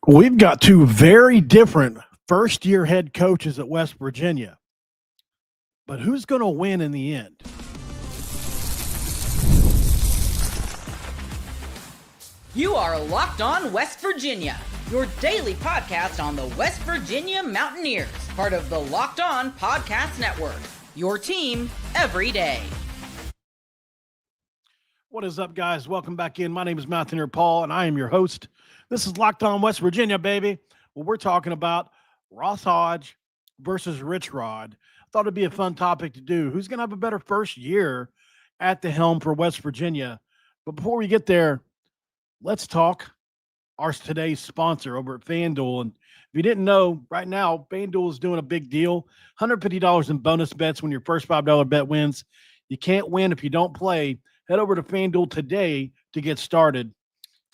We've got two very different first-year head coaches at West Virginia. But who's going to win in the end? You are Locked On West Virginia, your daily podcast on the West Virginia Mountaineers, part of the Locked On Podcast Network, your team every day. What is up, guys? Welcome back in. My name is Mountaineer Paul, and I am your host. This is Locked On West Virginia, baby. Well, we're talking about Ross Hodge versus Richrod. I thought it'd be a fun topic to do. Who's going to have a better first year at the helm for West Virginia? But before we get there, let's talk our today's sponsor over at FanDuel. And if you didn't know, right now, FanDuel is doing a big deal. $150 in bonus bets when your first $5 bet wins. You can't win if you don't play. Head over to FanDuel today to get started.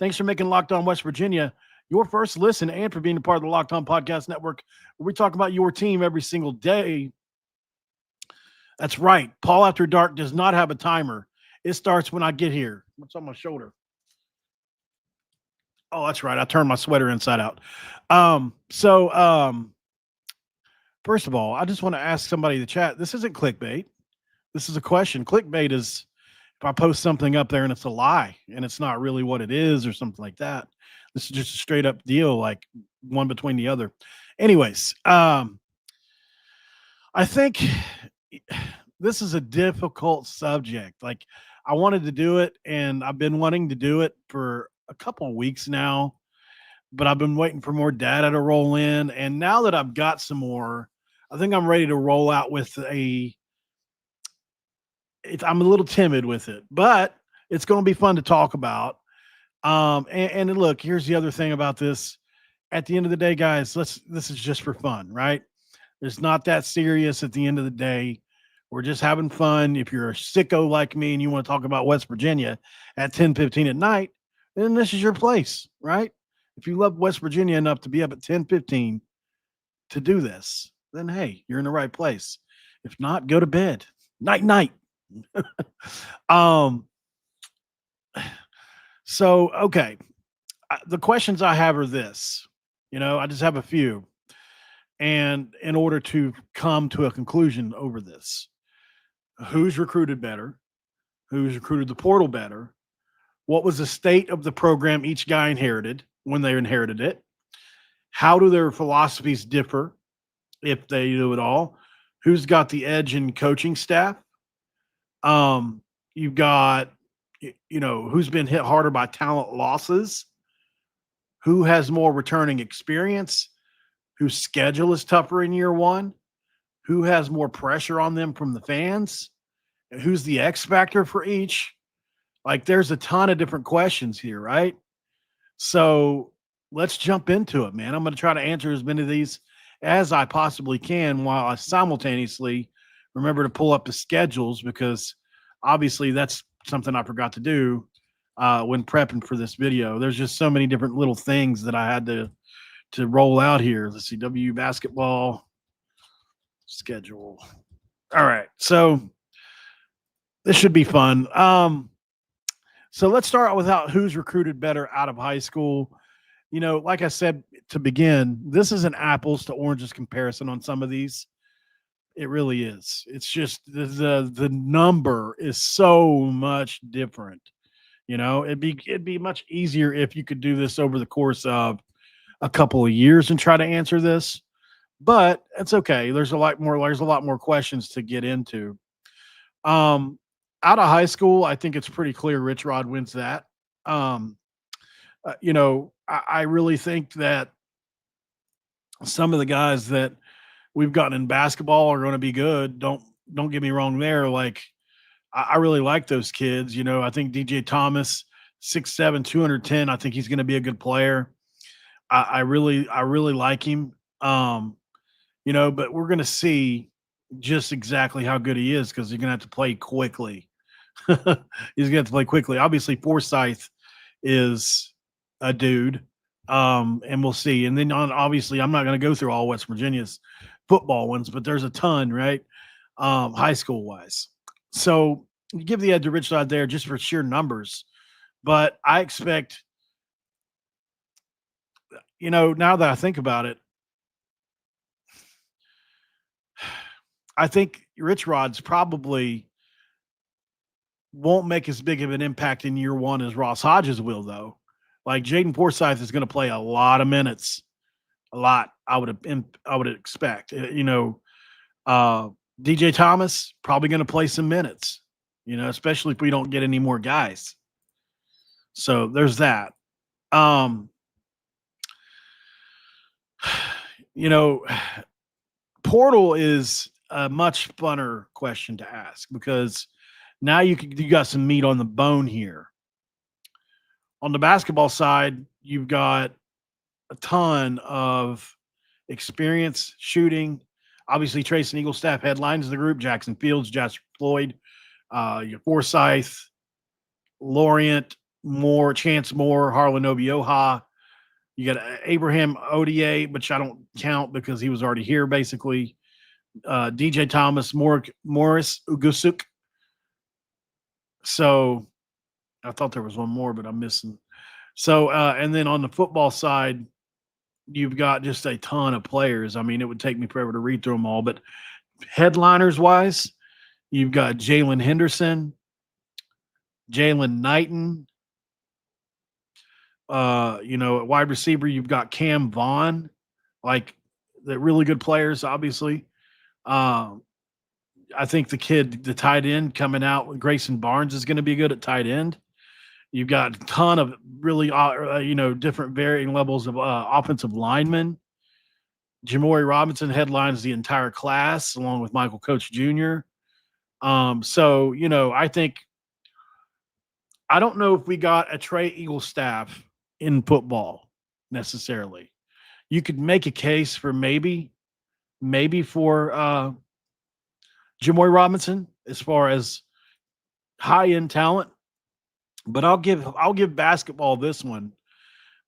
Thanks for making Locked On West Virginia your first listen and for being a part of the Locked On Podcast Network, where we talk about your team every single day. That's right. Paul After Dark does not have a timer. It starts when I get here. What's on my shoulder? Oh, that's right. I turned my sweater inside out. First of all, I just want to ask somebody in the chat. This isn't clickbait. This is a question. Clickbait is if I post something up there and it's a lie and it's not really what it is or something like that. This is just a straight up deal, like one between the other. Anyways, I think this is a difficult subject. Like, I wanted to do it, and I've been wanting to do it for a couple of weeks now, but I've been waiting for more data to roll in. And now that I've got some more, I think I'm ready to roll out with I'm a little timid with it, but it's going to be fun to talk about. And look, here's the other thing about this. At the end of the day, guys, this is just for fun, right? It's not that serious at the end of the day. We're just having fun. If you're a sicko like me and you want to talk about West Virginia at 10:15 at night, then this is your place, right? If you love West Virginia enough to be up at 10:15 to do this, then hey, you're in the right place. If not, go to bed. Night, night. Okay. The questions I have are this. I just have a few. And in order to come to a conclusion over this, who's recruited better? Who's recruited the portal better? What was the state of the program each guy inherited when they inherited it? How do their philosophies differ, if they do at all? Who's got the edge in coaching staff? You've got, who's been hit harder by talent losses? Who has more returning experience? Whose schedule is tougher in year one? Who has more pressure on them from the fans? And who's the X factor for each? Like, there's a ton of different questions here, right? So let's jump into it, man. I'm going to try to answer as many of these as I possibly can while I simultaneously remember to pull up the schedules, because obviously that's something I forgot to do when prepping for this video. There's just so many different little things that I had to roll out here. Let's see, WVU basketball schedule. All right, so this should be fun. So let's start with who's recruited better out of high school. Like I said to begin, this is an apples to oranges comparison on some of these. It really is. It's just the number is so much different. It'd be much easier if you could do this over the course of a couple of years and try to answer this, but it's okay. There's a lot more questions to get into. Out of high school, I think it's pretty clear Richrod wins that. I really think that some of the guys that we've gotten in basketball are going to be good. Don't get me wrong there. Like, I really like those kids. I think DJ Thomas, 6'7", 210. I think he's going to be a good player. I really like him. But we're going to see just exactly how good he is, because he's going to have to play quickly. He's going to have to play quickly. Obviously, Forsyth is a dude, and we'll see. And then obviously, I'm not going to go through all West Virginia's football ones, but there's a ton, right? High school wise. So you give the edge to Rich there just for sheer numbers, but I expect now that I think about it, I think Richrod's probably won't make as big of an impact in year one as Ross Hodges will, though. Like Jaden Forsyth is going to play a lot of minutes, a lot. I would expect. DJ Thomas probably going to play some minutes. Especially if we don't get any more guys. So there's that. Portal is a much funner question to ask because now you got some meat on the bone here. On the basketball side, you've got a ton of experience shooting. Obviously, Trace and Eaglestaff headlines the group. Jackson Fields, Jasper Floyd, your Forsyth, Lorient, Moore, Chance Moore, Harlan Obioha. You got Abraham Oda, which I don't count because he was already here, basically. DJ Thomas, Morris Ugusuk. So I thought there was one more, but I'm missing. So, and then on the football side, you've got just a ton of players. I mean, it would take me forever to read through them all, but headliners-wise, you've got Jalen Henderson, Jalen Knighton. At wide receiver, you've got Cam Vaughn, like the really good players, obviously. I think the tight end coming out, Grayson Barnes is going to be good at tight end. You've got a ton of really, different varying levels of offensive linemen. Jamori Robinson headlines the entire class along with Michael Coach Jr. I think I don't know if we got a Trey Eaglestaff in football necessarily. You could make a case for maybe for Jamori Robinson as far as high-end talent. But I'll give basketball this one.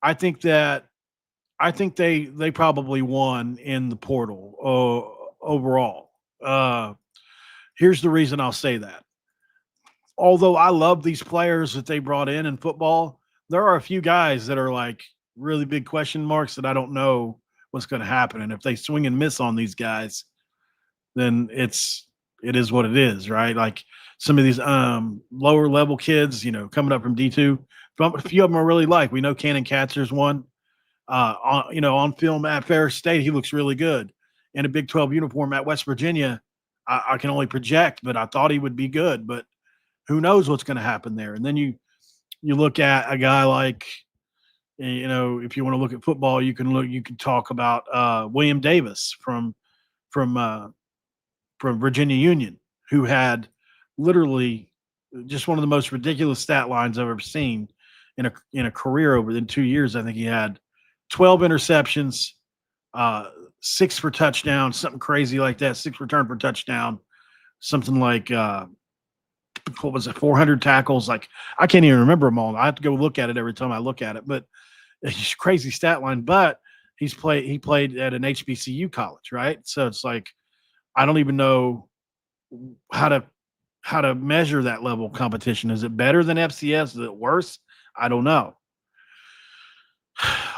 I think they probably won in the portal overall. Here's the reason I'll say that. Although I love these players that they brought in football, there are a few guys that are like really big question marks that I don't know what's going to happen. And if they swing and miss on these guys, then it is what it is, right? Like some of these lower level kids, coming up from D2, a few of them I really like. We know Cannon Katzer's one. On film at Ferris State, he looks really good. In a Big 12 uniform at West Virginia, I can only project, but I thought he would be good. But who knows what's going to happen there? And then you look at a guy like, if you want to look at football, you can talk about William Davis from Virginia Union, who had literally just one of the most ridiculous stat lines I've ever seen in a career over 2 years. I think he had 12 interceptions, 6 for touchdown, something crazy like that, 6 return for touchdown, something like, 400 tackles? Like, I can't even remember them all. I have to go look at it every time I look at it, but it's a crazy stat line. But he played at an HBCU college, right? So it's like, I don't even know how to measure that level of competition. Is it better than FCS? Is it worse? I don't know.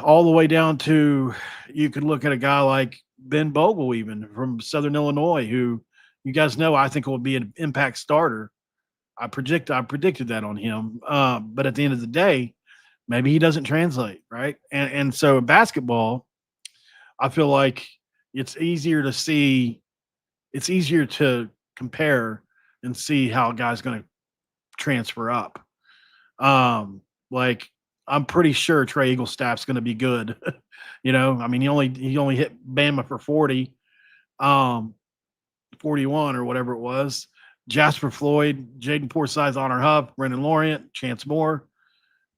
All the way down to, you could look at a guy like Ben Bogle, even from Southern Illinois, who you guys know I think will be an impact starter. I predicted that on him. But at the end of the day, maybe he doesn't translate, right? And so in basketball, I feel like it's easier to compare and see how a guy's going to transfer up. Like, I'm pretty sure Trey Eaglestaff's going to be good. He only hit Bama for 40, 41 or whatever it was. Jasper Floyd, Jaden Forsyth, Honor Huff, Brendan Lorient, Chance Moore.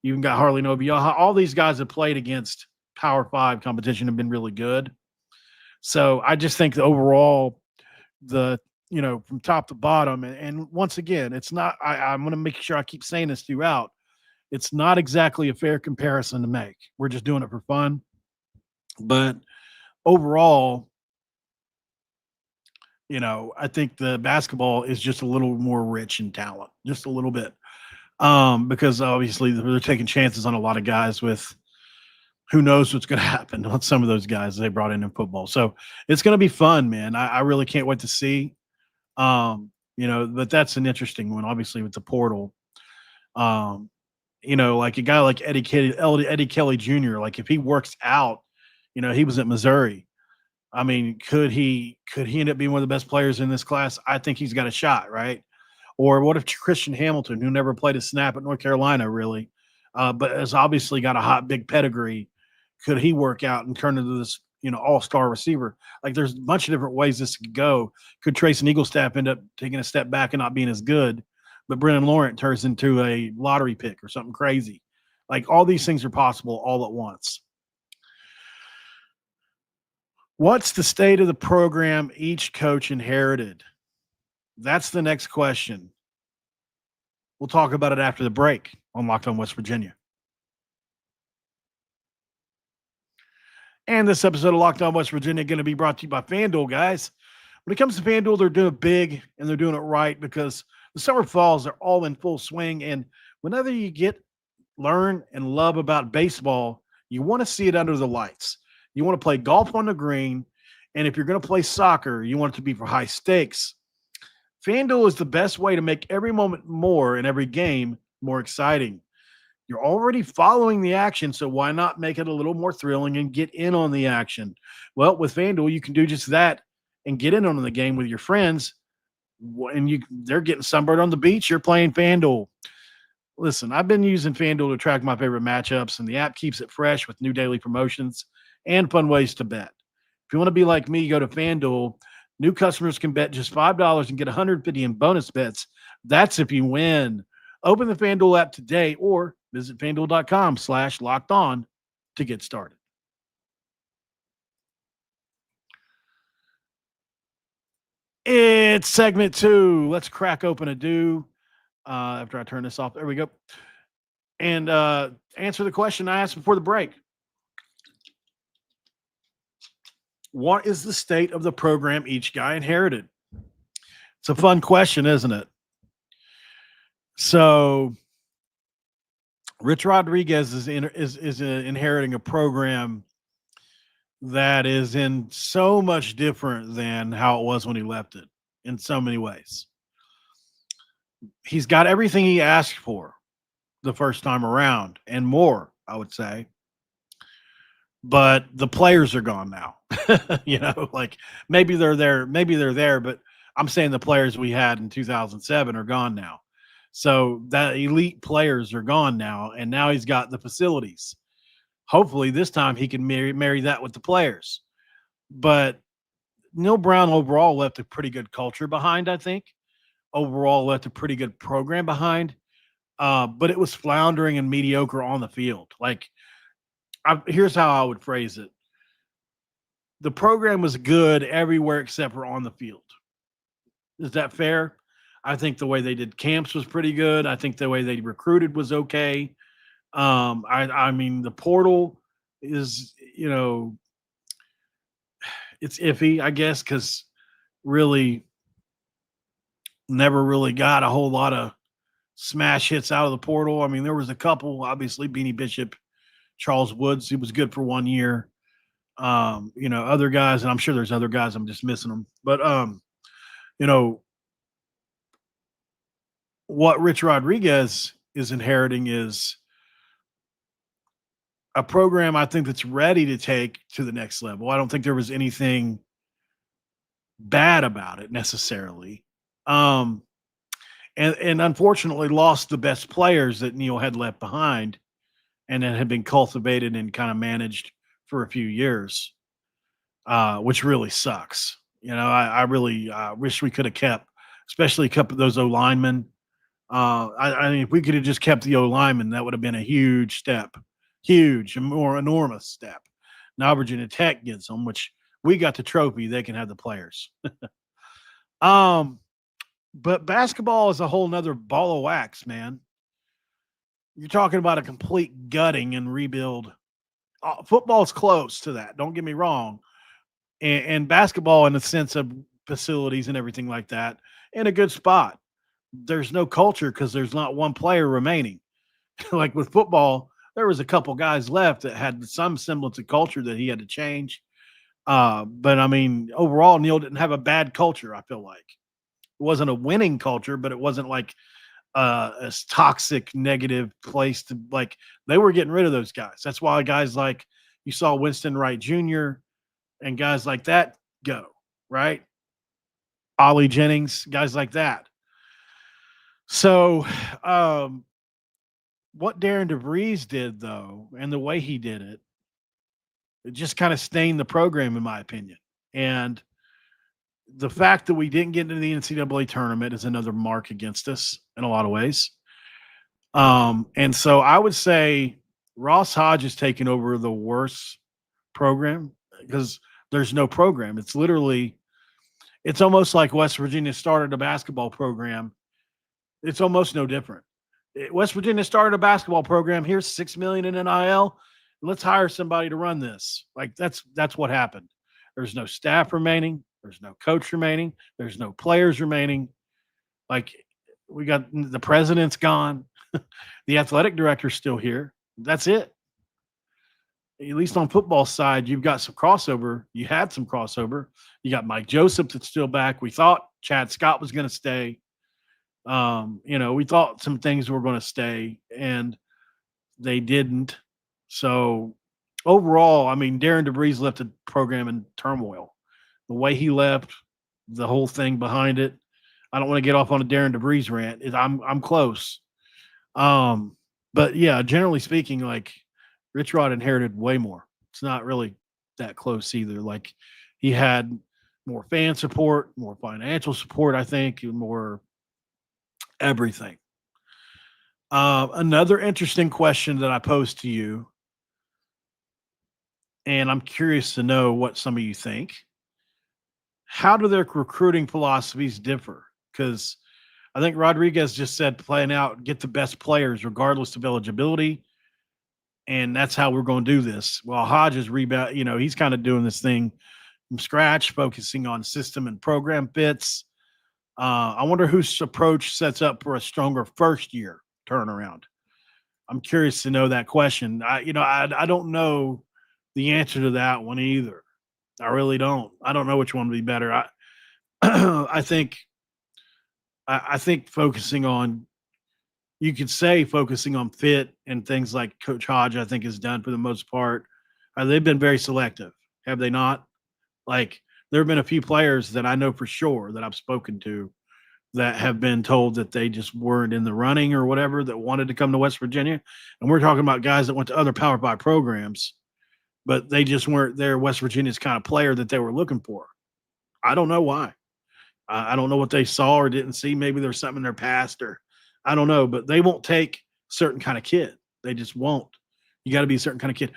You even got Harley Nobiaha. All these guys that played against Power 5 competition have been really good. So I just think that overall, from top to bottom, and once again, it's not, I'm going to make sure I keep saying this throughout. It's not exactly a fair comparison to make. We're just doing it for fun. But overall, I think the basketball is just a little more rich in talent, just a little bit. Because obviously they're taking chances on a lot of guys with who knows what's going to happen on some of those guys they brought in football. So it's going to be fun, man. I really can't wait to see. But that's an interesting one, obviously, with the portal. Um, like a guy like Eddie Kelly Jr., like if he works out, he was at Missouri. I mean, could he end up being one of the best players in this class? I think he's got a shot, right? Or what if Christian Hamilton, who never played a snap at North Carolina, really, but has obviously got a hot, big pedigree, could he work out and turn into this, all-star receiver? Like, there's a bunch of different ways this could go. Could Trace and Eaglestaff end up taking a step back and not being as good, but Brennan Lawrence turns into a lottery pick or something crazy? Like, all these things are possible all at once. What's the state of the program each coach inherited? That's the next question. We'll talk about it after the break on Locked On West Virginia. And this episode of Locked On West Virginia is going to be brought to you by FanDuel, guys. When it comes to FanDuel, they're doing it big and they're doing it right because the summer falls are all in full swing. And whenever you learn and love about baseball, you want to see it under the lights. You want to play golf on the green. And if you're going to play soccer, you want it to be for high stakes. FanDuel is the best way to make every moment more and every game more exciting. You're already following the action, so why not make it a little more thrilling and get in on the action? Well, with FanDuel, you can do just that and get in on the game with your friends. And they're getting sunburned on the beach. You're playing FanDuel. Listen, I've been using FanDuel to track my favorite matchups, and the app keeps it fresh with new daily promotions and fun ways to bet. If you want to be like me, go to FanDuel. New customers can bet just $5 and get $150 in bonus bets. That's if you win. Open the FanDuel app today or visit FanDuel.com/lockedon to get started. It's segment 2. Let's crack open a do after I turn this off. There we go. And answer the question I asked before the break. What is the state of the program each guy inherited? It's a fun question, isn't it? So Rich Rodriguez is inheriting a program that is in so much different than how it was when he left it in so many ways. He's got everything he asked for the first time around and more, I would say. But the players are gone now. Like maybe they're there, but I'm saying the players we had in 2007 are gone now. So that elite players are gone now, and now he's got the facilities. Hopefully this time he can marry that with the players. But Neil Brown overall left a pretty good culture behind, I think. Overall left a pretty good program behind. But it was floundering and mediocre on the field. Like, here's how I would phrase it. The program was good everywhere except for on the field. Is that fair? I think the way they did camps was pretty good. I think the way they recruited was okay. I mean, the portal is, it's iffy, I guess, because really never really got a whole lot of smash hits out of the portal. I mean, there was a couple, obviously, Beanie Bishop, Charles Woods, he was good for 1 year. Other guys, and I'm sure there's other guys, I'm just missing them. But, what Rich Rodriguez is inheriting is a program I think that's ready to take to the next level. I don't think there was anything bad about it necessarily. And unfortunately lost the best players that Neil had left behind and that had been cultivated and kind of managed for a few years, which really sucks. I really wish we could have kept, especially those O-linemen. I mean, if we could have just kept the O-linemen, that would have been a huge step, huge, more enormous step. Now Virginia Tech gets them, which we got the trophy. They can have the players. But basketball is a whole nother ball of wax, man. You're talking about a complete gutting and rebuild. Football is close to that. Don't get me wrong. And basketball in the sense of facilities and everything like that, in a good spot. There's no culture because there's not one player remaining. Like with football, there was a couple guys left that had some semblance of culture that he had to change. But I mean, overall, Neil didn't have a bad culture. I feel like it wasn't a winning culture, but it wasn't like a toxic, negative place to like. They were getting rid of those guys. That's why guys like you saw Winston Wright Jr. and guys like that go right. Ollie Jennings, guys like that. So, what Darren DeVries did, though, and the way he did it, it just kind of stained the program, in my opinion. And the fact that we didn't get into the NCAA tournament is another mark against us in a lot of ways. And so I would say Ross Hodge has taken over the worst program because there's no program. It's literally, it's almost like West Virginia started a basketball program. It's almost no different. West Virginia started a basketball program. Here's $6 million in NIL. Let's hire somebody to run this. Like that's what happened. There's no staff remaining. There's no coach remaining. There's no players remaining. Like we got the president's gone. The athletic director's still here. That's it. At least on football side, you've got some crossover. You had some crossover. You got Mike Joseph that's still back. We thought Chad Scott was going to stay. We thought some things were going to stay, and they didn't. So overall, I mean, Darren DeVries left the program in turmoil. The way he left, the whole thing behind it. I don't want to get off on a Darren DeVries rant. I'm close. But yeah, generally speaking, like Richrod inherited way more. It's not really that close either. Like he had more fan support, more financial support, I think, and more everything. Another interesting question that I posed to you, and I'm curious to know what some of you think. How do their recruiting philosophies differ? Because I think Rodriguez just said playing out, get the best players regardless of eligibility. And that's how we're going to do this. Well, Hodge is rebound, he's kind of doing this thing from scratch, focusing on system and program fits. I wonder whose approach sets up for a stronger first year turnaround. I'm curious to know that question. I don't know the answer to that one either. I really don't. I don't know which one would be better. I think focusing on, you could say focusing on fit and things like Coach Hodge, I think, has done for the most part. They've been very selective, have they not? Like there have been a few players that I know for sure that I've spoken to that have been told that they just weren't in the running or whatever, that wanted to come to West Virginia. And we're talking about guys that went to other Power 5 programs, but they just weren't there. West Virginia's kind of player that they were looking for. I don't know why. I don't know what they saw or didn't see. Maybe there's something in their past or I don't know, but they won't take certain kind of kid. They just won't. You got to be a certain kind of kid.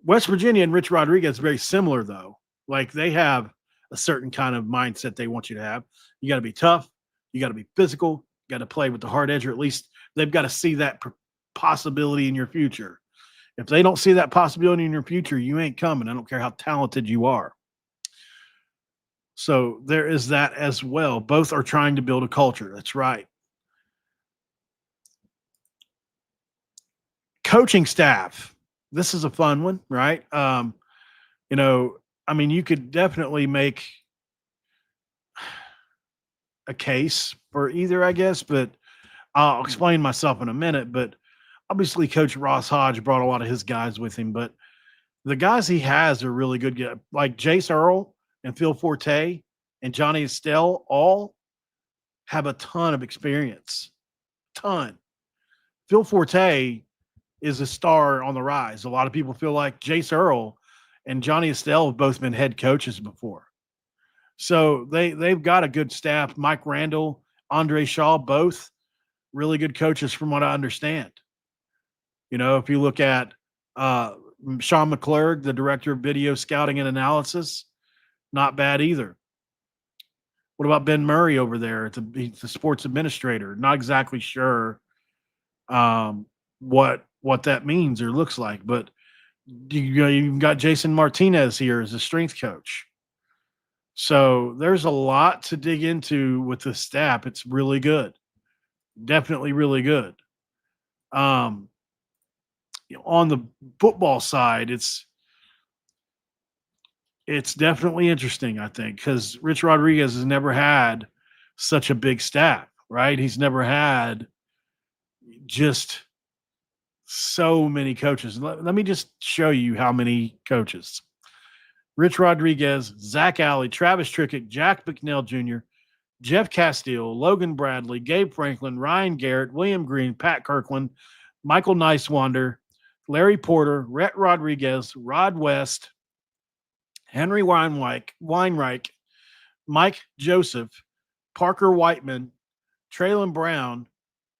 West Virginia and Rich Rodriguez very similar though. Like they have a certain kind of mindset they want you to have. You got to be tough. You got to be physical. You got to play with the hard edge, or at least they've got to see that possibility in your future. If they don't see that possibility in your future, you ain't coming. I don't care how talented you are. So there is that as well. Both are trying to build a culture. That's right. Coaching staff. This is a fun one, right? You could definitely make a case for either, I guess, but I'll explain myself in a minute. But obviously, Coach Ross Hodge brought a lot of his guys with him, but the guys he has are really good. Like Jace Earl and Phil Forte and Johnny Estelle all have a ton of experience. Ton. Phil Forte is a star on the rise. A lot of people feel like Jace Earl and Johnny Estelle have both been head coaches before. So they've got a good staff. Mike Randall, Andre Shaw, both really good coaches from what I understand. If you look at Sean McClurg, the director of video scouting and analysis, not bad either. What about Ben Murray over there? He's the sports administrator. Not exactly sure what that means or looks like, but you've got Jason Martinez here as a strength coach. So there's a lot to dig into with the staff. It's really good. Definitely really good. on the football side, it's definitely interesting, I think, because Rich Rodriguez has never had such a big staff, right? He's never had just so many coaches. Let me just show you how many coaches. Rich Rodriguez, Zach Alley, Travis Trickett, Jack McNeil Jr., Jeff Castile, Logan Bradley, Gabe Franklin, Ryan Garrett, William Green, Pat Kirkland, Michael Nicewander, Larry Porter, Rhett Rodriguez, Rod West, Henry Weinreich, Mike Joseph, Parker Whiteman, Traylon Brown,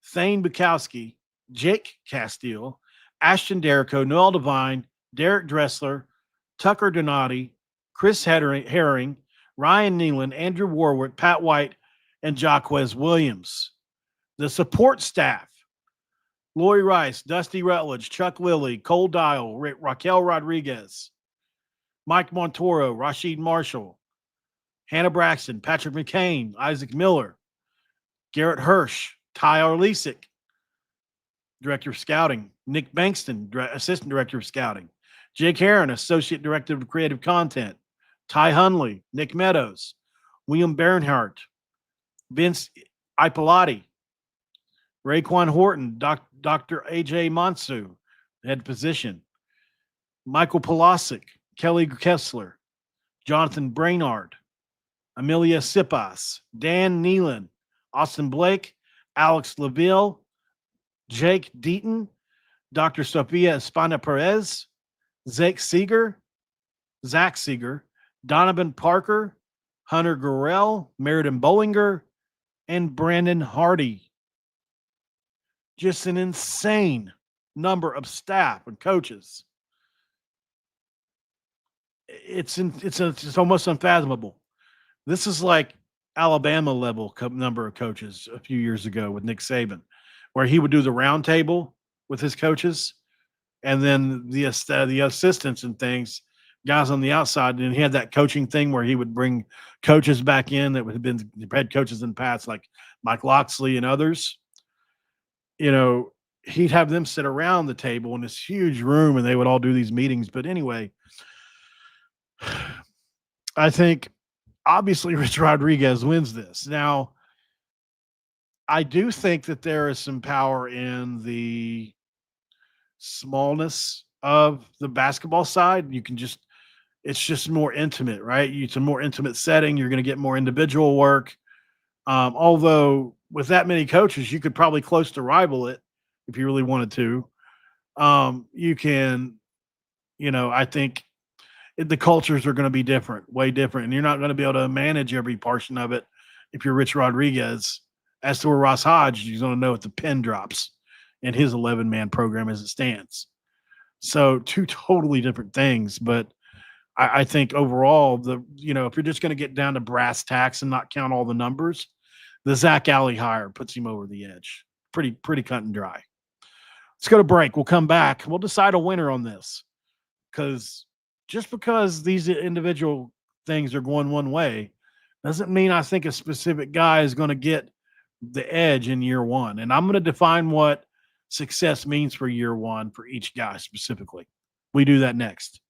Thane Bukowski, Jake Castile, Ashton Derrico, Noel Devine, Derek Dressler, Tucker Donati, Chris Herring, Ryan Nealon, Andrew Warwick, Pat White, and Jaquez Williams. The support staff: Lori Rice, Dusty Rutledge, Chuck Lilly, Cole Dial, Raquel Rodriguez, Mike Montoro, Rashid Marshall, Hannah Braxton, Patrick McCain, Isaac Miller, Garrett Hirsch, Tyler Lesick, Director of Scouting, Nick Bankston, Assistant Director of Scouting, Jake Heron, Associate Director of Creative Content, Ty Hunley, Nick Meadows, William Bernhardt, Vince Ipolati, Raekwon Horton, Dr. A.J. Monsu, head position, Michael Polasic, Kelly Kessler, Jonathan Brainard, Amelia Sipas, Dan Nealon, Austin Blake, Alex LaVille, Jake Deaton, Dr. Sophia Espana Perez, Zach Seeger, Donovan Parker, Hunter Gurrell, Meriden Bollinger, and Brandon Hardy. Just an insane number of staff and coaches. It's almost unfathomable. This is like Alabama level number of coaches a few years ago with Nick Saban, where he would do the round table with his coaches, and then the assistants and things, guys on the outside. And he had that coaching thing where he would bring coaches back in that had been head coaches in the past, like Mike Loxley and others. He'd have them sit around the table in this huge room, and they would all do these meetings. But anyway, I think obviously Rich Rodriguez wins this. Now, I do think that there is some power in the smallness of the basketball side. It's just more intimate, right? It's a more intimate setting. You're going to get more individual work. Although with that many coaches, you could probably close to rival it if you really wanted to. You can, I think the cultures are going to be different, way different. And you're not going to be able to manage every portion of it if you're Rich Rodriguez. As to where Ross Hodge, you're going to know if the pin drops in his 11-man program as it stands. So two totally different things. But I think overall, if you're just going to get down to brass tacks and not count all the numbers, the Zach Alley hire puts him over the edge. Pretty cut and dry. Let's go to break. We'll come back. We'll decide a winner on this, because just because these individual things are going one way doesn't mean I think a specific guy is going to get the edge in year one. And I'm going to define what success means for year one for each guy specifically. We do that next.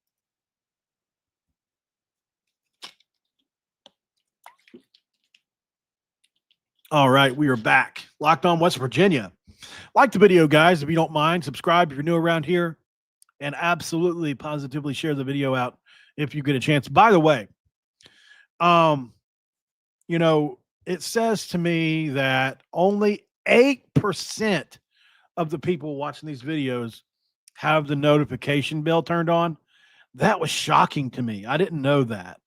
All right, we are back. Locked On West Virginia. Like the video, guys, if you don't mind. Subscribe if you're new around here. And absolutely, positively share the video out if you get a chance. By the way, it says to me that only 8% of the people watching these videos have the notification bell turned on. That was shocking to me. I didn't know that.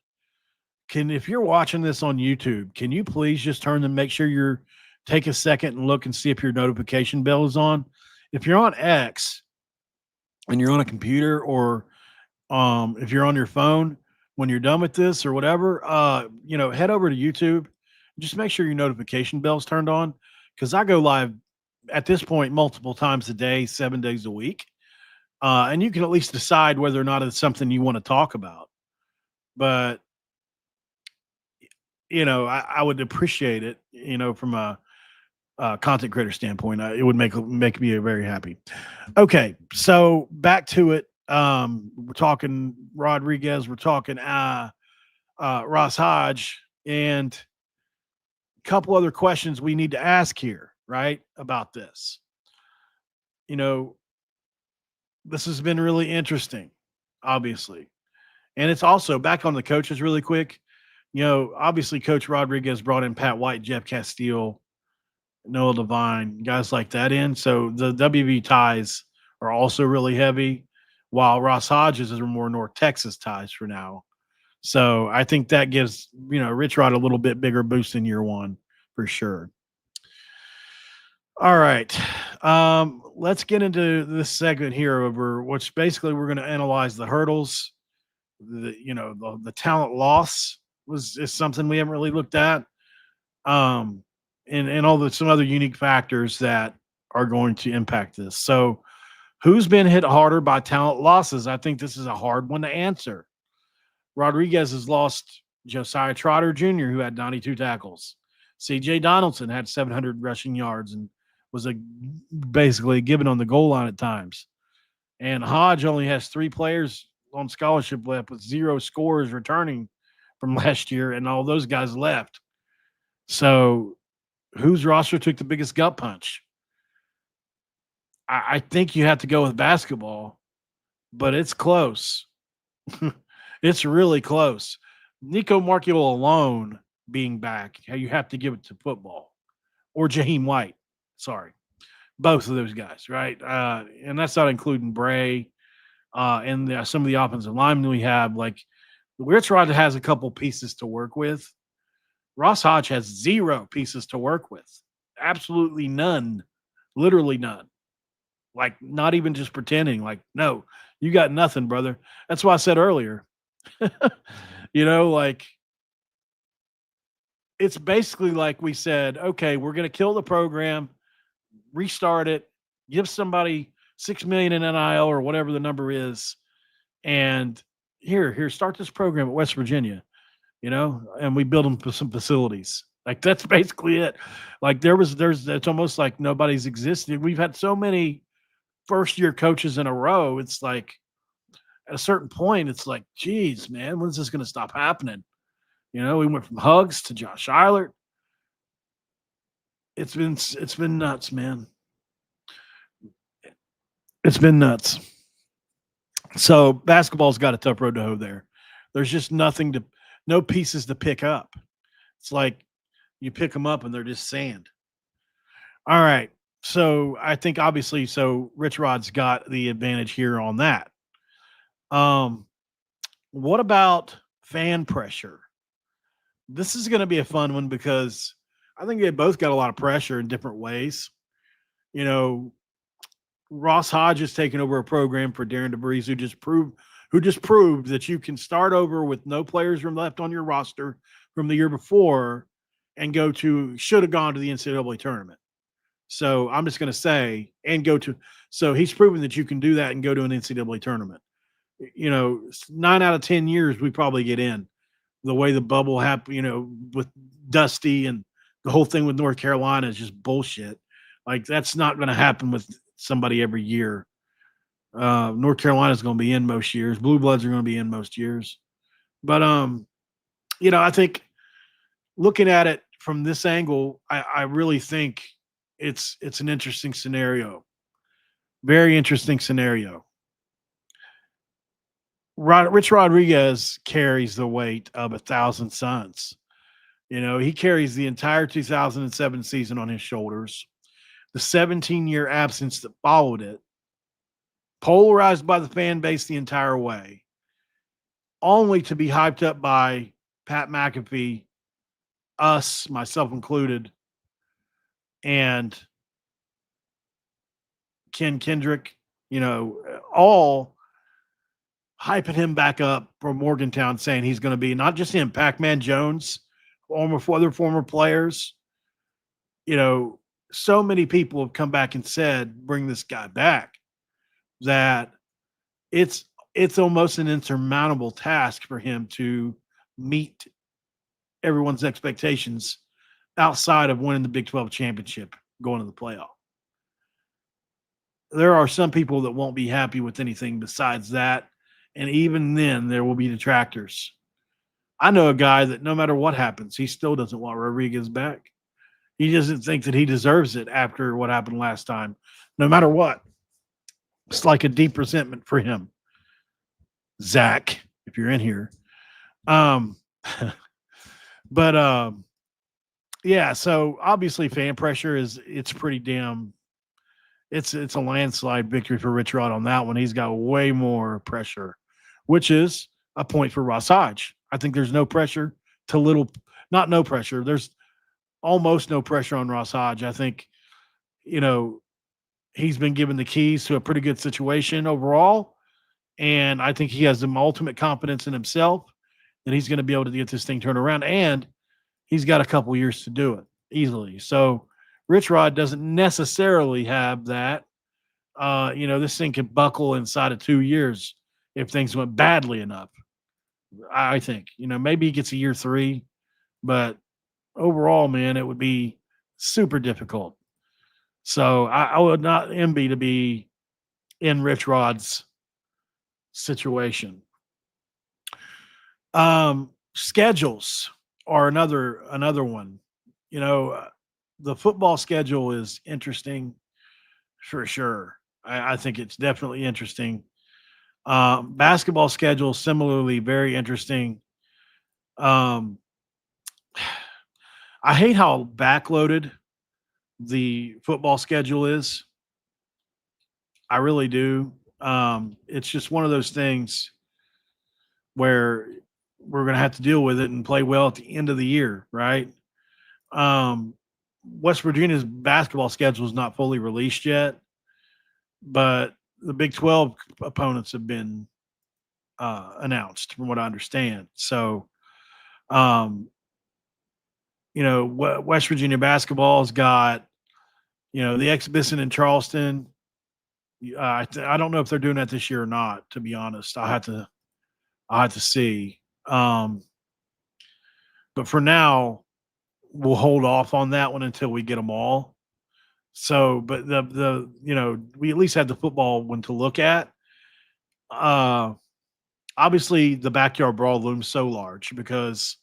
If you're watching this on YouTube, can you please just make sure take a second and look and see if your notification bell is on? If you're on X and you're on a computer, or if you're on your phone, when you're done with this or whatever, head over to YouTube. Just make sure your notification bell's turned on, because I go live at this point multiple times a day, 7 days a week. And you can at least decide whether or not it's something you want to talk about. But I would appreciate it, from a content creator standpoint. It would make me very happy. Okay, so back to it. We're talking Rodriguez. We're talking Ross Hodge, and a couple other questions we need to ask here, right, about this. This has been really interesting, obviously. And it's also back on the coaches really quick. Obviously Coach Rodriguez brought in Pat White, Jeff Castile, Noah Devine, guys like that in. So the WV ties are also really heavy, while Ross Hodges is more North Texas ties for now. So I think that gives, Richrod a little bit bigger boost in year one for sure. All right. Let's get into this segment here over which basically we're going to analyze the hurdles. The talent loss is something we haven't really looked at. And some other unique factors that are going to impact this. So who's been hit harder by talent losses? I think this is a hard one to answer. Rodriguez has lost Josiah Trotter Jr., who had 92 tackles. C.J. Donaldson had 700 rushing yards and was basically given on the goal line at times. And Hodge only has 3 players on scholarship left with 0 scorers returning from last year, and all those guys left. So whose roster took the biggest gut punch? I think you have to go with basketball, but it's close. It's really close. Nico Marchiol alone being back, you have to give it to football. Or Jaheim White. Sorry. Both of those guys, right? And that's not including Bray and some of the offensive linemen we have. Like, Richrod has a couple pieces to work with. Ross Hodge has 0 pieces to work with. Absolutely none. Literally none. Like, not even just pretending. Like, no, you got nothing, brother. That's why I said earlier. It's basically like we said, okay, we're going to kill the program, restart it, give somebody $6 million in NIL or whatever the number is, and here, start this program at West Virginia, and we build them some facilities. Like, that's basically it. Like, it's almost like nobody's existed. We've had so many first-year coaches in a row. It's like, at a certain point, it's like, geez, man, when's this going to stop happening? We went from Hugs to Josh Eilert. It's been nuts, man. It's been nuts. So basketball's got a tough road to hoe there. There's just no pieces to pick up. It's like you pick them up and they're just sand. All right. So I think obviously, Richrod's got the advantage here on that. What about fan pressure? This is going to be a fun one because I think they both got a lot of pressure in different ways. Ross Hodge has taken over a program for Darren DeVries, who just proved that you can start over with no players left on your roster from the year before and should have gone to the NCAA tournament. So I'm just going to say, so he's proven that you can do that and go to an NCAA tournament. 9 out of 10 years, we probably get in. The way the bubble happened, with Dusty and the whole thing with North Carolina is just bullshit. Like, that's not going to happen with somebody every year. North Carolina is going to be in most years. Blue Bloods are going to be in most years. But, I think looking at it from this angle, I really think it's an interesting scenario. Very interesting scenario. Rich Rodriguez carries the weight of 1,000 suns. He carries the entire 2007 season on his shoulders, the 17-year absence that followed it, polarized by the fan base the entire way, only to be hyped up by Pat McAfee, us, myself included, and Ken Kendrick, all hyping him back up from Morgantown, saying he's going to be not just him, Pac-Man Jones, other former players. So many people have come back and said, bring this guy back, that it's almost an insurmountable task for him to meet everyone's expectations outside of winning the Big 12 championship. going to the playoff. There are some people that won't be happy with anything besides that. And even then, there will be detractors. I know a guy that no matter what happens, he still doesn't want Rodriguez back. He doesn't think that he deserves it after what happened last time, no matter what. It's like a deep resentment for him. Zach, if you're in here. Um, but yeah, so obviously fan pressure it's pretty damn it's a landslide victory for Richrod on that one. He's got way more pressure, which is a point for Ross Hodge. I think there's no pressure to not no pressure. There's almost no pressure on Ross Hodge. I think, he's been given the keys to a pretty good situation overall. And I think he has the ultimate confidence in himself that he's going to be able to get this thing turned around. And he's got a couple years to do it easily. So Richrod doesn't necessarily have that. This thing could buckle inside of 2 years if things went badly enough. I think, maybe he gets a year 3, but overall, man, it would be super difficult. So I would not envy to be in Richrod's situation. Schedules are another one. The football schedule is interesting for sure. I think it's definitely interesting. Basketball schedule similarly very interesting. I hate how backloaded the football schedule is. I really do. It's just one of those things where we're going to have to deal with it and play well at the end of the year, right? West Virginia's basketball schedule is not fully released yet, but the Big 12 opponents have been announced from what I understand. So, West Virginia basketball has got, the exhibition in Charleston. I don't know if they're doing that this year or not, to be honest. I'll have to see. But for now, we'll hold off on that one until we get them all. So, but we at least had the football one to look at. Obviously, the backyard brawl looms so large because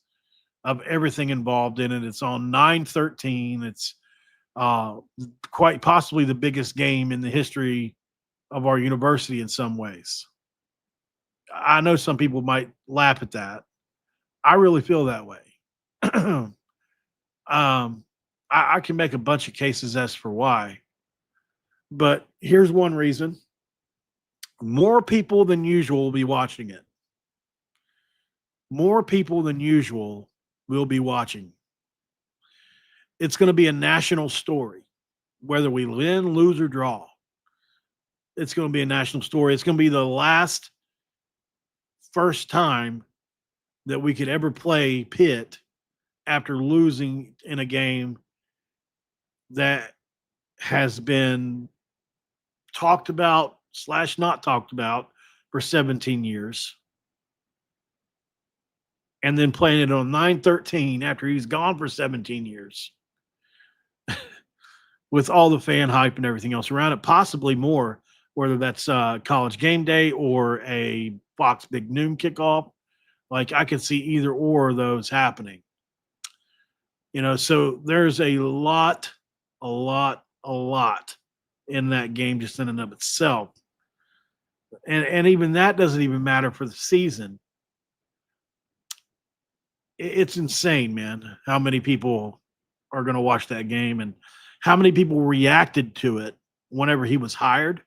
of everything involved in it. It's on 9/13. It's quite possibly the biggest game in the history of our university in some ways. I know some people might laugh at that. I really feel that way. I can make a bunch of cases as for why, but here's one reason. More people than usual will be watching it. More people than usual will be watching. It's going to be a national story, whether we win, lose, or draw. It's going to be a national story. It's going to be the first time that we could ever play Pitt after losing in a game that has been talked about / not talked about for 17 years. And then playing it on 9/13 after he's gone for 17 years. With all the fan hype and everything else around it, possibly more, whether that's College Game Day or a Fox Big Noon kickoff. Like, I could see either or of those happening. So there's a lot in that game just in and of itself. And even that doesn't even matter for the season. It's insane, man, how many people are going to watch that game and how many people reacted to it whenever he was hired.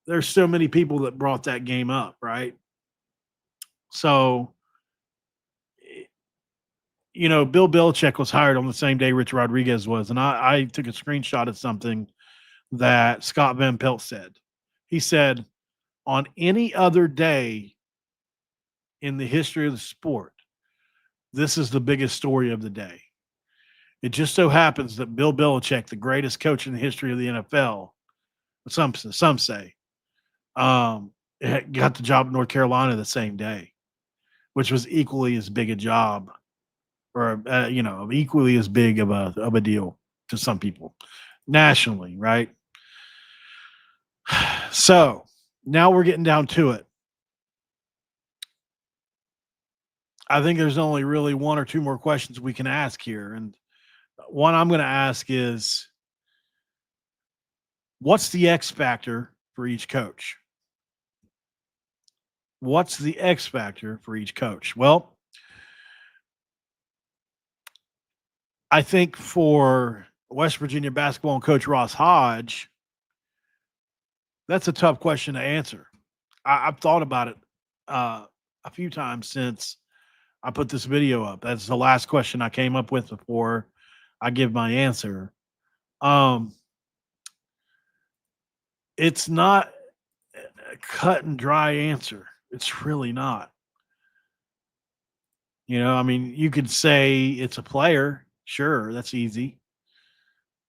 There's so many people that brought that game up, right? So, Bill Belichick was hired on the same day Rich Rodriguez was, and I took a screenshot of something that Scott Van Pelt said. He said, on any other day in the history of the sport, this is the biggest story of the day. It just so happens that Bill Belichick, the greatest coach in the history of the NFL, some say, got the job in North Carolina the same day, which was equally as big a job, or equally as big of a deal to some people nationally, right? So now we're getting down to it. I think there's only really one or two more questions we can ask here. And one I'm going to ask is, what's the X factor for each coach? What's the X factor for each coach? Well, I think for West Virginia basketball and coach Ross Hodge, that's a tough question to answer. I've thought about it a few times since I put this video up. That's the last question I came up with before I give my answer. It's not a cut and dry answer. It's really not. You know, I mean, you could say it's a player. Sure, that's easy.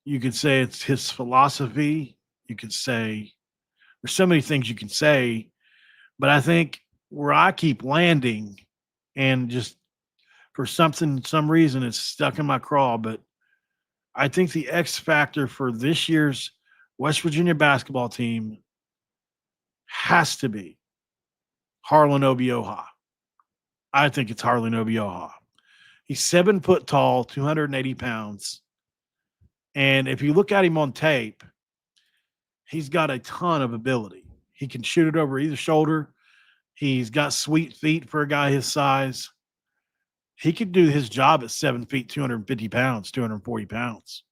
You could say it's his philosophy. You could say there's so many things you can say, but I think where I keep landing, and just for some reason it's stuck in my craw, but I think the X factor for this year's West Virginia basketball team has to be Harlan Obioha. I think it's Harlan Obioha. He's 7 foot tall, 280 pounds. And if you look at him on tape, he's got a ton of ability. He can shoot it over either shoulder. He's got sweet feet for a guy his size. He could do his job at 7 feet, 250 pounds, 240 pounds.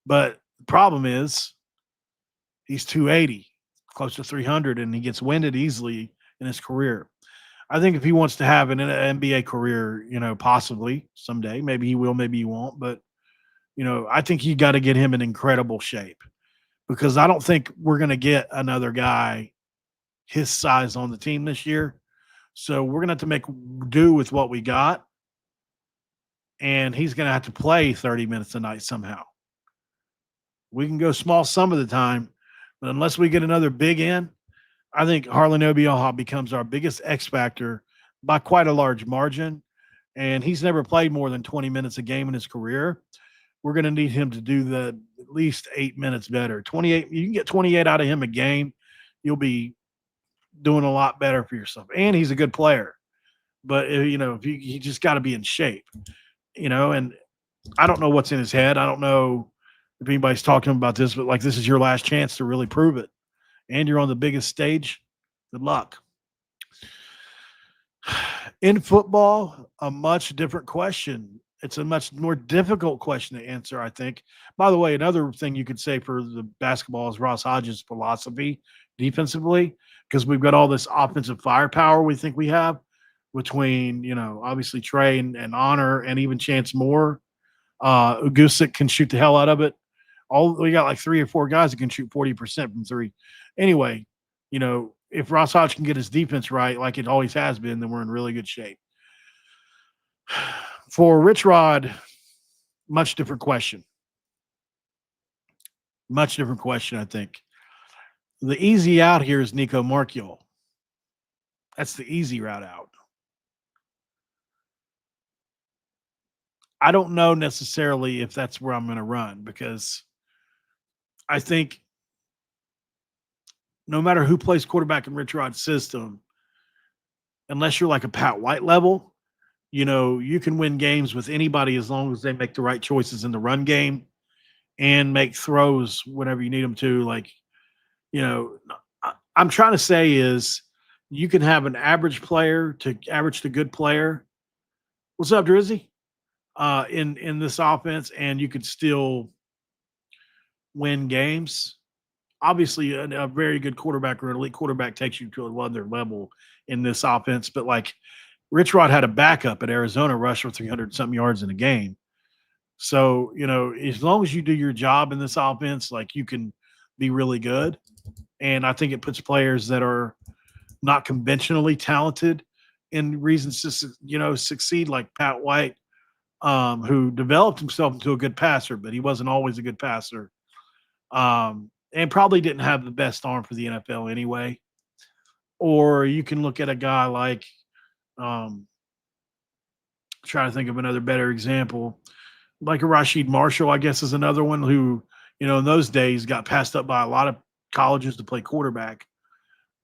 But the problem is he's 280, close to 300, and he gets winded easily in his career. I think if he wants to have an NBA career, you know, possibly someday, maybe he will, maybe he won't. But, you know, I think you got to get him in incredible shape, because I don't think we're going to get another guy his size on the team this year. So we're going to have to make do with what we got. And he's going to have to play 30 minutes a night somehow. We can go small some of the time, but unless we get another big in, I think Harlan Obioha becomes our biggest X factor by quite a large margin. And he's never played more than 20 minutes a game in his career. We're going to need him to do the at least 8 minutes better. 28, you can get 28 out of him a game. You'll be doing a lot better for yourself. And he's a good player. But, you know, you just got to be in shape, you know, and I don't know what's in his head. I don't know if anybody's talking about this, but like, this is your last chance to really prove it. And you're on the biggest stage. Good luck. In football, a much different question. It's a much more difficult question to answer, I think. By the way, another thing you could say for the basketball is Ross Hodge's philosophy defensively, because we've got all this offensive firepower we think we have between, you know, obviously Trey and Honor and even Chance Moore. Ugusic can shoot the hell out of it. We got like 3 or 4 guys that can shoot 40% from three. Anyway, you know, if Ross Hodge can get his defense right, like it always has been, then we're in really good shape. For Richrod, much different question. Much different question, I think. The easy out here is Nico Markiol. That's the easy route out. I don't know necessarily if that's where I'm going to run, because I think no matter who plays quarterback in Richrod's system, unless you're like a Pat White level, you know, you can win games with anybody as long as they make the right choices in the run game and make throws whenever you need them to. Like, you know, I'm trying to say is you can have an average player to average to good player. What's up, Drizzy? In this offense, and you could still win games. Obviously, a very good quarterback or an elite quarterback takes you to another level in this offense. But like Richrod had a backup at Arizona rush for 300-something yards in a game. So, you know, as long as you do your job in this offense, like, you can be really good. And I think it puts players that are not conventionally talented in reasons to, you know, succeed, like Pat White, who developed himself into a good passer, but he wasn't always a good passer. And probably didn't have the best arm for the NFL anyway. Or you can look at a guy like, try to think of another better example. like a Rashid Marshall, I guess, is another one who, in those days got passed up by a lot of colleges to play quarterback.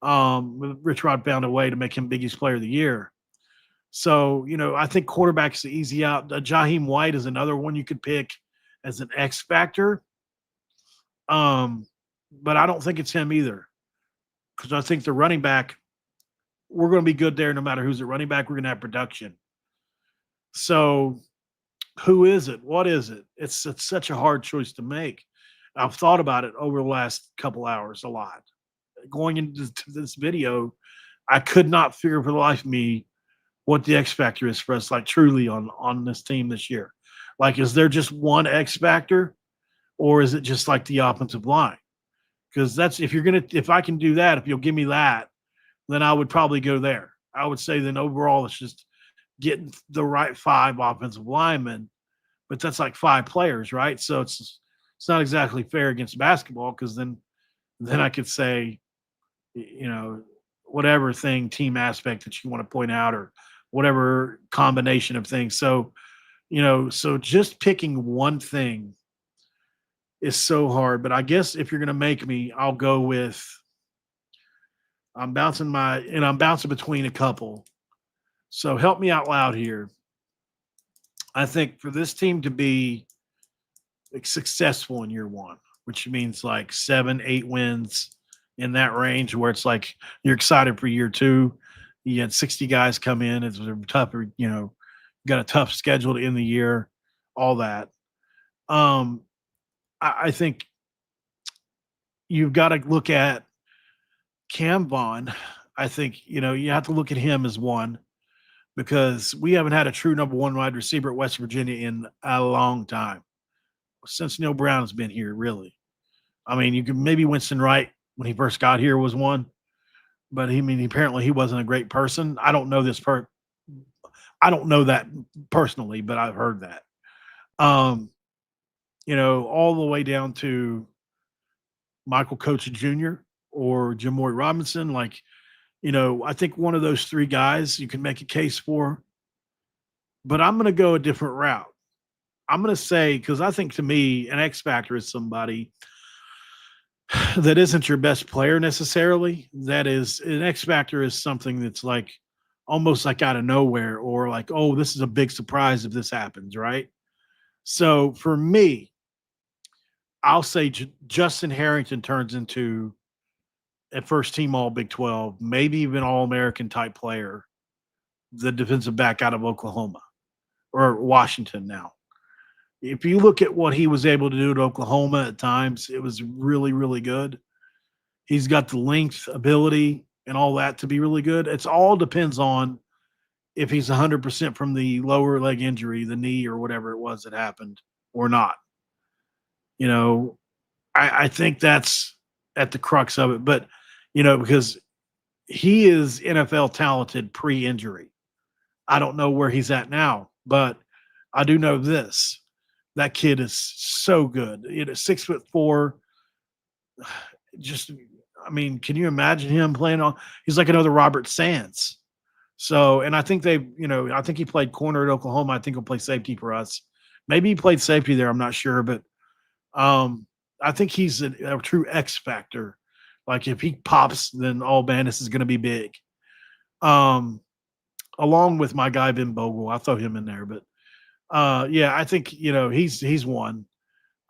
Richrod found a way to make him biggest player of the year. So, I think quarterback's the easy out. Jaheim White is another one you could pick as an X factor. But I don't think it's him either, because I think the running back, we're going to be good there no matter who's at running back. We're going to have production. So who is it? What is it? It's such a hard choice to make. I've thought about it over the last couple hours a lot. Going into this video, I could not figure for the life of me what the X factor is for us, like truly on this team this year. Like, is there just one X factor, or is it just like the offensive line? Because that's, if I can do that, if you'll give me that, then I would probably go there. I would say then overall it's just getting the right 5 offensive linemen, but that's like 5 players, right? So it's not exactly fair against basketball, because then I could say, whatever team aspect that you want to point out, or whatever combination of things. So, so just picking one thing is so hard. But I guess if you're going to make me, I'll go with, I'm bouncing between a couple. So help me out loud here. I think for this team to be successful in year one, which means like 7-8 wins, in that range, where it's like you're excited for year 2. You had 60 guys come in. It's tough, got a tough schedule to end the year, all that. I think you've got to look at Cam Vaughn. I think, you have to look at him as one, because we haven't had a true number 1 wide receiver at West Virginia in a long time, since Neil Brown has been here, really. I mean, you can maybe Winston Wright when he first got here was one, but apparently he wasn't a great person. I don't know I don't know that personally, but I've heard that. All the way down to Michael Coach Jr. or Jamoy Robinson. Like, I think one of those 3 guys you can make a case for, but I'm going to go a different route. I'm going to say, because I think to me, an X factor is somebody that isn't your best player necessarily. That is, an X factor is something that's like almost like out of nowhere, or like, oh, this is a big surprise if this happens, right? So for me, I'll say Justin Harrington turns into a first team All Big 12, maybe even All American type player, the defensive back out of Oklahoma or Washington now. If you look at what he was able to do at Oklahoma at times, it was really, really good. He's got the length, ability, and all that to be really good. It's all depends on if he's 100% from the lower leg injury, the knee or whatever it was that happened, or not. I think that's at the crux of it. But, because he is NFL talented pre-injury. I don't know where he's at now, but I do know this. That kid is so good. 6'4". Just, can you imagine him playing on? He's like another Robert Sands. So, and I think I think he played corner at Oklahoma. I think he'll play safety for us. Maybe he played safety there. I'm not sure, but I think he's a true X factor. Like, if he pops, then this is going to be big. Along with my guy Ben Bogle, I'll throw him in there, but. I think, he's one.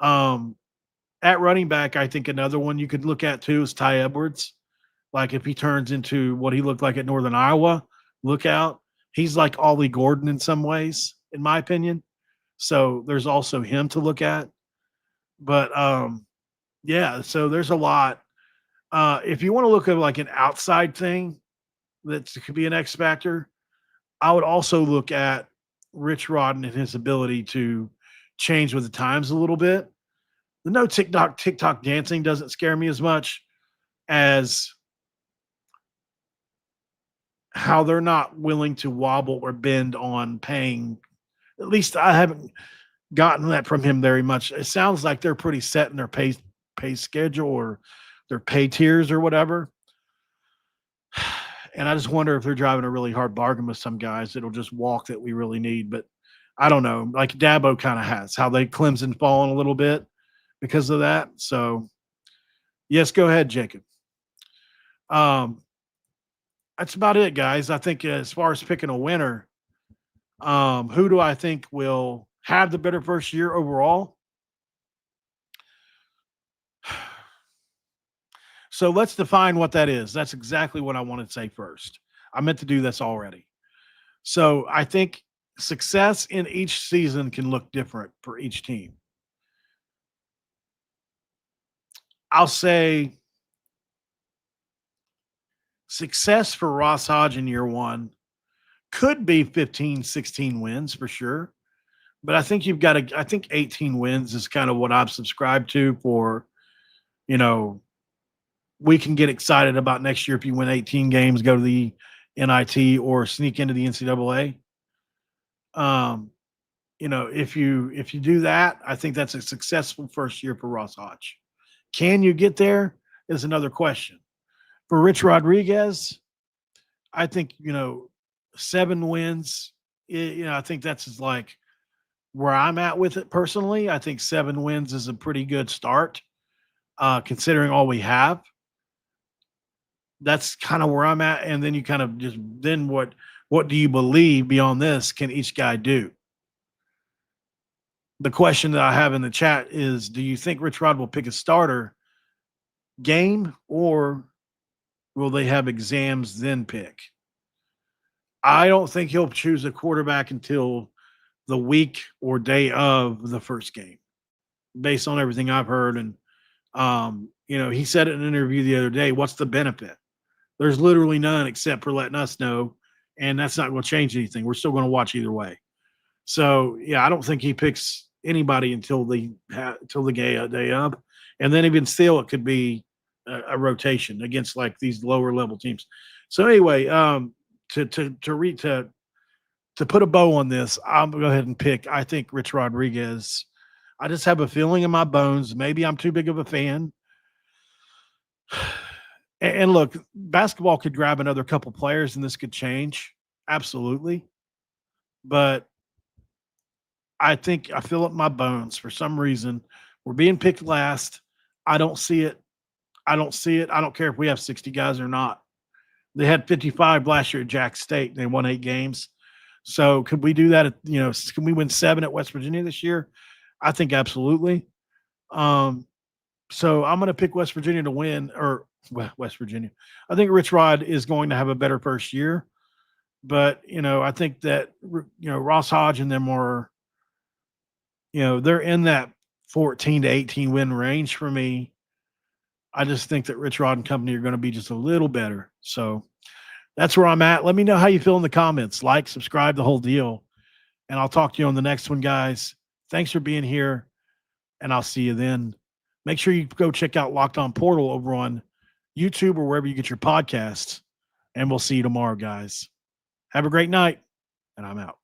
At running back, I think another one you could look at too is Ty Edwards. Like, if he turns into what he looked like at Northern Iowa, look out. He's like Ollie Gordon in some ways, in my opinion. So there's also him to look at. But, so there's a lot. If you want to look at like an outside thing that could be an X factor, I would also look at Richrod and his ability to change with the times a little bit. The no TikTok dancing doesn't scare me as much as how they're not willing to wobble or bend on paying. At least I haven't gotten that from him very much. It sounds like they're pretty set in their pay schedule or their pay tiers or whatever. And I just wonder if they're driving a really hard bargain with some guys that'll just walk that we really need. But I don't know, like Dabo kind of has, how they Clemson fallen a little bit because of that. So, yes, go ahead, Jacob. That's about it, guys. I think as far as picking a winner, who do I think will have the better first year overall? So let's define what that is. That's exactly what I want to say first. I meant to do this already. So I think success in each season can look different for each team. I'll say success for Ross Hodge in year one could be 15, 16 wins for sure. But I think you've got to, I think 18 wins is kind of what I've subscribed to for, you know, we can get excited about next year if you win 18 games, go to the NIT or sneak into the NCAA. If you do that, I think that's a successful first year for Ross Hodge. Can you get there is another question. For Rich Rodriguez, I think 7 wins. I think that's like where I'm at with it personally. I think 7 wins is a pretty good start, considering all we have. That's kind of where I'm at. And then you kind of just then what do you believe beyond this can each guy do? The question that I have in the chat is, do you think Richrod will pick a starter game or will they have exams then pick? I don't think he'll choose a quarterback until the week or day of the first game, based on everything I've heard. And, he said it in an interview the other day, what's the benefit? There's literally none except for letting us know, and that's not going to change anything. We're still going to watch either way. So, yeah, I don't think he picks anybody until the day of. And then even still, it could be a rotation against like these lower level teams. So anyway, to put a bow on this, I'll go ahead and pick. I think Rich Rodriguez. I just have a feeling in my bones. Maybe I'm too big of a fan. And look, basketball could grab another couple players, and this could change. Absolutely, but I think I feel it in my bones for some reason. We're being picked last. I don't see it. I don't care if we have 60 guys or not. They had 55 last year at Jack State. They won 8 games. So could we do that? Can we win 7 at West Virginia this year? I think absolutely. So I'm going to pick West Virginia to win, or West Virginia. I think Richrod is going to have a better first year, but I think that Ross Hodge and them are, they're in that 14 to 18 win range for me. I just think that Richrod and company are going to be just a little better. So that's where I'm at. Let me know how you feel in the comments. Like, subscribe, the whole deal. And I'll talk to you on the next one, guys. Thanks for being here, and I'll see you then. Make sure you go check out Locked On Portal over on YouTube or wherever you get your podcasts. And we'll see you tomorrow, guys. Have a great night, and I'm out.